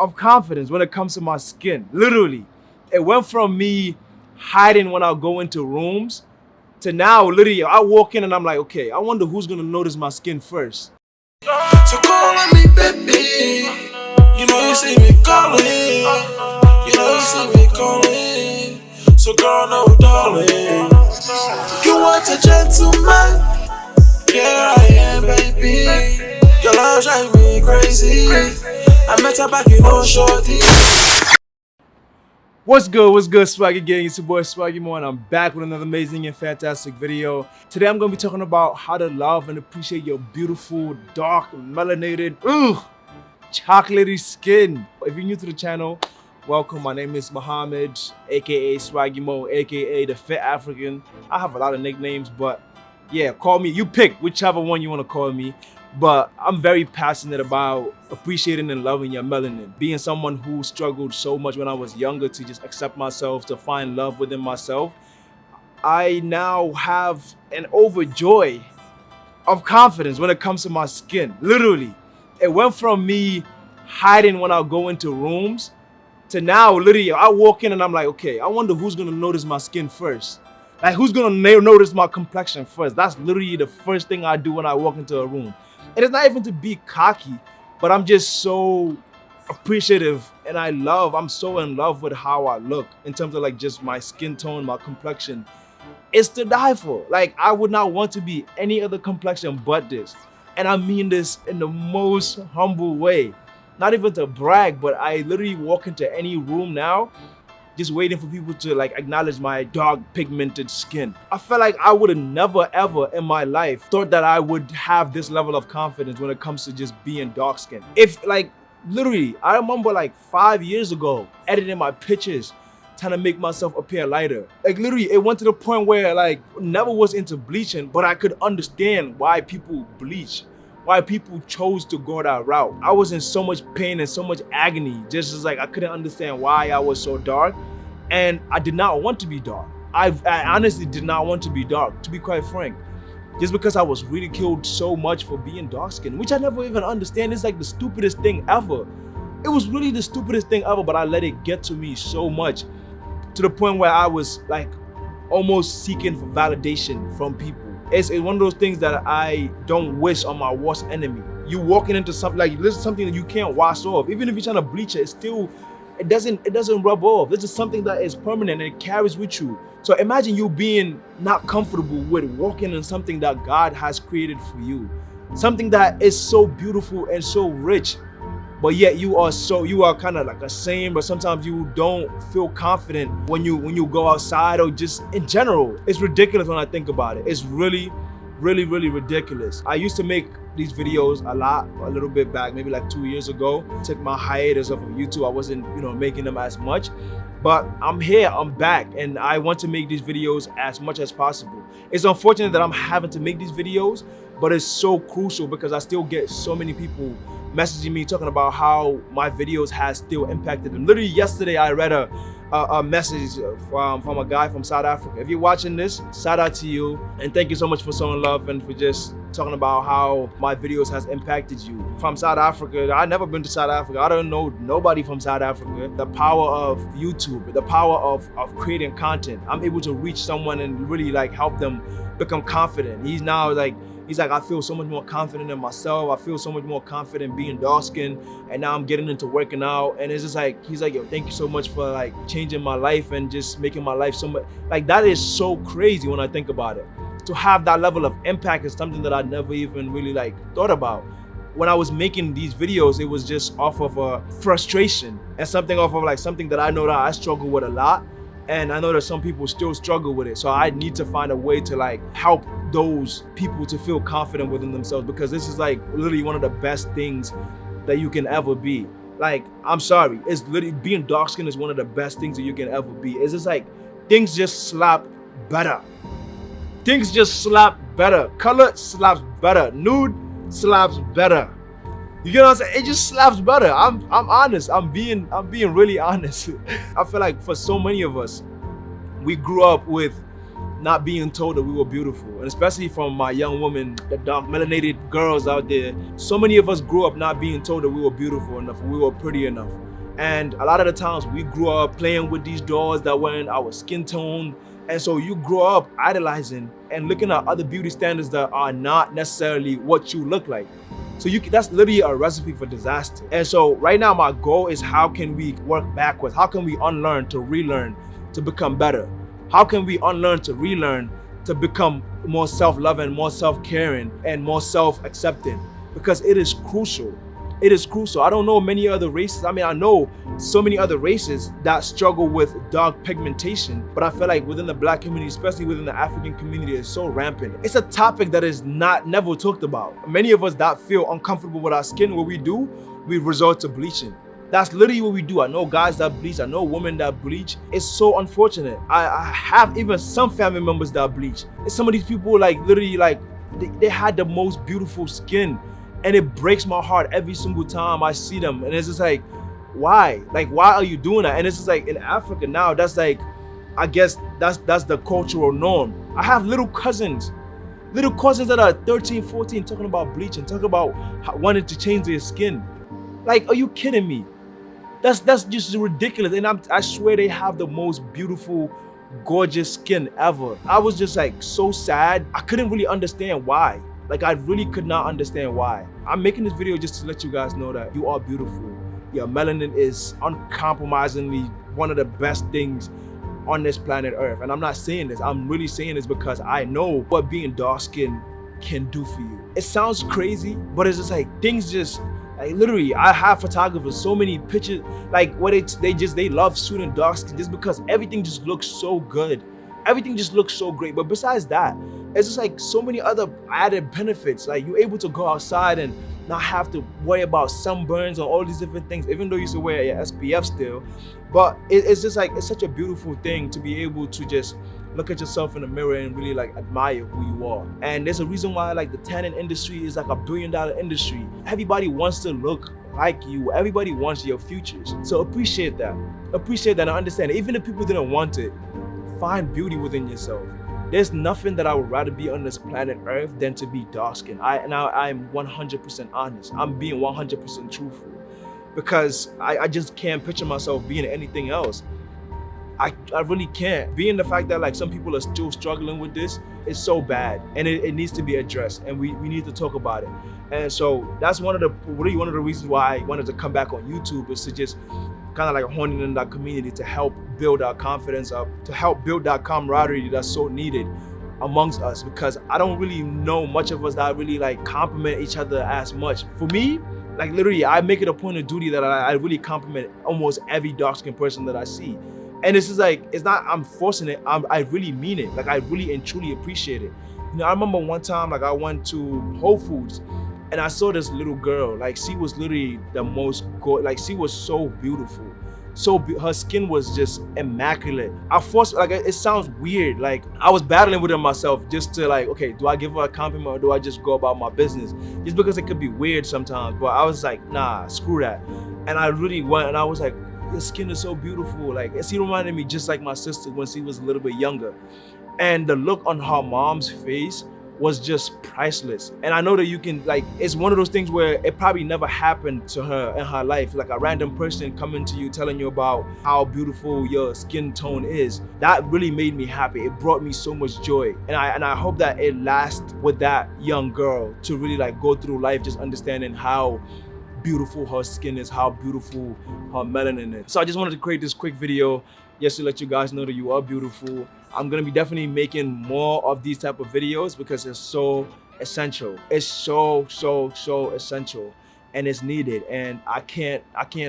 of confidence when it comes to my skin. Literally, it went from me hiding when I go into rooms to now, literally, I walk in and I'm like, okay, I wonder who's gonna notice my skin first. So call on me, baby. You know you see me calling. You know you see me calling. So girl, no darling. You want a gentleman? Yeah, I am, baby. Your love drive me crazy. I met her back in old shorty. What's good, Swaggy Gang? It's your boy Swaggy Mo, and I'm back with another amazing and fantastic video. Today I'm gonna be talking about how to love and appreciate your beautiful, dark, melanated, chocolatey skin. If you're new to the channel, welcome. My name is Muhammad, aka Swaggy Mo, aka the Fit African. I have a lot of nicknames, but yeah, call me. You pick whichever one you want to call me. But I'm very passionate about appreciating and loving your melanin. Being someone who struggled so much when I was younger to just accept myself, to find love within myself, I now have an overjoy of confidence when it comes to my skin. Literally, it went from me hiding when I go into rooms to now, literally, I walk in and I'm like, okay, I wonder who's gonna notice my skin first. Like, who's gonna notice my complexion first? That's literally the first thing I do when I walk into a room. And it's not even to be cocky, but I'm just so appreciative and I'm so in love with how I look in terms of like just my skin tone, my complexion. It's to die for. Like, I would not want to be any other complexion but this. And I mean this in the most humble way. Not even to brag, but I literally walk into any room now just waiting for people to like acknowledge my dark pigmented skin. I felt like I would have never ever in my life thought that I would have this level of confidence when it comes to just being dark skinned. If like literally, I remember like 5 years ago editing my pictures trying to make myself appear lighter. Like literally it went to the point where like never was into bleaching, but I could understand why people bleach, why people chose to go that route. I was in so much pain and so much agony, just as like I couldn't understand why I was so dark, and I did not want to be dark. I honestly did not want to be dark, to be quite frank, just because I was ridiculed so much for being dark skinned, which I never even understand. It's like the stupidest thing ever. It was really the stupidest thing ever, but I let it get to me so much to the point where I was like almost seeking for validation from people. It's one of those things that I don't wish on my worst enemy. You walking into something like this is something that you can't wash off. Even if you're trying to bleach it, it doesn't rub off. This is something that is permanent and it carries with you. So imagine you being not comfortable with walking in something that God has created for you. Something that is so beautiful and so rich, but yet you are kind of like ashamed, but sometimes you don't feel confident when you go outside or just in general. It's ridiculous when I think about it. It's really ridiculous. I used to make these videos a little bit back, maybe like 2 years ago. Took my hiatus off of YouTube. I wasn't, making them as much, but I'm here, I'm back, and I want to make these videos as much as possible. It's unfortunate that I'm having to make these videos, but it's so crucial because I still get so many people messaging me talking about how my videos has still impacted them. Literally yesterday I read a message from a guy from South Africa. If you're watching this, shout out to you and thank you so much for showing love and for just talking about how my videos has impacted you. From South Africa, I've never been to South Africa. I don't know nobody from South Africa. The power of YouTube, the power of creating content. I'm able to reach someone and really like help them become confident. He's like, I feel so much more confident in myself. I feel so much more confident being dark skinned, and now I'm getting into working out. And it's just like, he's like, yo, thank you so much for like changing my life and just making my life so much, like that is so crazy when I think about it. To have that level of impact is something that I never even really like thought about. When I was making these videos, it was just off of a frustration and something off of like something that I know that I struggle with a lot. And I know that some people still struggle with it. So I need to find a way to like help those people to feel confident within themselves, because this is like literally one of the best things that you can ever be. Like, I'm sorry, it's literally being dark skinned is one of the best things that you can ever be. It's just like things just slap better. Things just slap better. Color slaps better. Nude slaps better. You get what I'm saying? It just slaps better. I'm honest. I'm being really honest. I feel like for so many of us, we grew up with not being told that we were beautiful, and especially from my young women, the dark melanated girls out there. So many of us grew up not being told that we were beautiful enough, we were pretty enough. And a lot of the times we grew up playing with these dolls that weren't our skin tone. And so you grow up idolizing and looking at other beauty standards that are not necessarily what you look like. So that's literally a recipe for disaster. And so right now my goal is, how can we work backwards? How can we unlearn to relearn to become better? How can we unlearn to relearn to become more self-loving, more self-caring, and more self-accepting? Because it is crucial. It is crucial. I don't know many other races. I mean, I know so many other races that struggle with dark pigmentation, but I feel like within the Black community, especially within the African community, it's so rampant. It's a topic that is never talked about. Many of us that feel uncomfortable with our skin, what we do, we resort to bleaching. That's literally what we do. I know guys that bleach. I know women that bleach. It's so unfortunate. I have even some family members that bleach. And some of these people, like, literally, like, they had the most beautiful skin. And it breaks my heart every single time I see them. And it's just like, why? Like, why are you doing that? And it's just like, in Africa now, that's like, I guess that's the cultural norm. I have little cousins that are 13, 14, talking about bleaching, talking about wanting to change their skin. Like, are you kidding me? That's just ridiculous. And I swear they have the most beautiful, gorgeous skin ever. I was just like so sad. I couldn't really understand why. Like, I really could not understand why. I'm making this video just to let you guys know that you are beautiful. Your melanin is uncompromisingly one of the best things on this planet Earth. And I'm not saying this, I'm really saying this because I know what being dark-skinned can do for you. It sounds crazy, but it's just like, things just, like, literally, I have photographers, so many pictures, like, what they love shooting dark skin just because everything just looks so good. Everything just looks so great. But besides that, it's just like so many other added benefits. Like, you're able to go outside and not have to worry about sunburns or all these different things, even though you still wear your SPF still. But it's just like, it's such a beautiful thing to be able to just look at yourself in the mirror and really, like, admire who you are. And there's a reason why, like, the tanning industry is like $1 billion industry. Everybody wants to look like you. Everybody wants your futures. So appreciate that. Appreciate that and understand it. Even if people didn't want it, find beauty within yourself. There's nothing that I would rather be on this planet Earth than to be dark-skinned. I'm 100% honest. I'm being 100% truthful, because I just can't picture myself being anything else. I really can't. Being the fact that, like, some people are still struggling with this is so bad, and it needs to be addressed, and we need to talk about it. And so that's one of the reasons why I wanted to come back on YouTube, is to just kind of like honing in that community to help build our confidence up, to help build that camaraderie that's so needed amongst us, because I don't really know much of us that really, like, compliment each other as much. For me, like, literally, I make it a point of duty that I really compliment almost every dark-skinned person that I see. And this is like, it's not, I'm forcing it, I really mean it. Like, I really and truly appreciate it. You know, I remember one time, like, I went to Whole Foods and I saw this little girl. Like, she was literally the most like, she was so beautiful. Her skin was just immaculate. I forced, like, it sounds weird. Like, I was battling with it myself just to, like, okay, do I give her a compliment or do I just go about my business? Just because it could be weird sometimes. But I was like, nah, screw that. And I really went and I was like, your skin is so beautiful. Like, she reminded me just like my sister when she was a little bit younger. And the look on her mom's face was just priceless. And I know that you can, like, it's one of those things where it probably never happened to her in her life. Like, a random person coming to you telling you about how beautiful your skin tone is. That really made me happy. It brought me so much joy. And I hope that it lasts with that young girl to really, like, go through life just understanding how beautiful her skin is, how beautiful her melanin is. So I just wanted to create this quick video just to let you guys know that you are beautiful. I'm gonna be definitely making more of these type of videos because it's so essential. It's so essential, and it's needed, and I can't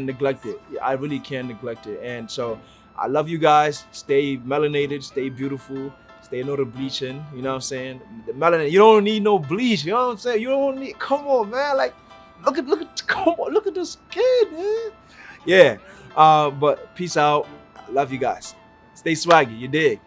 neglect it. I really can't neglect it. And so I love you guys. Stay melanated, stay beautiful, stay no to bleaching, you know what I'm saying? The melanin, you don't need no bleach, you know what I'm saying? You don't need, come on, man, like, come on, look at the skin, man. Yeah, but peace out. I love you guys. Stay swaggy, you dig?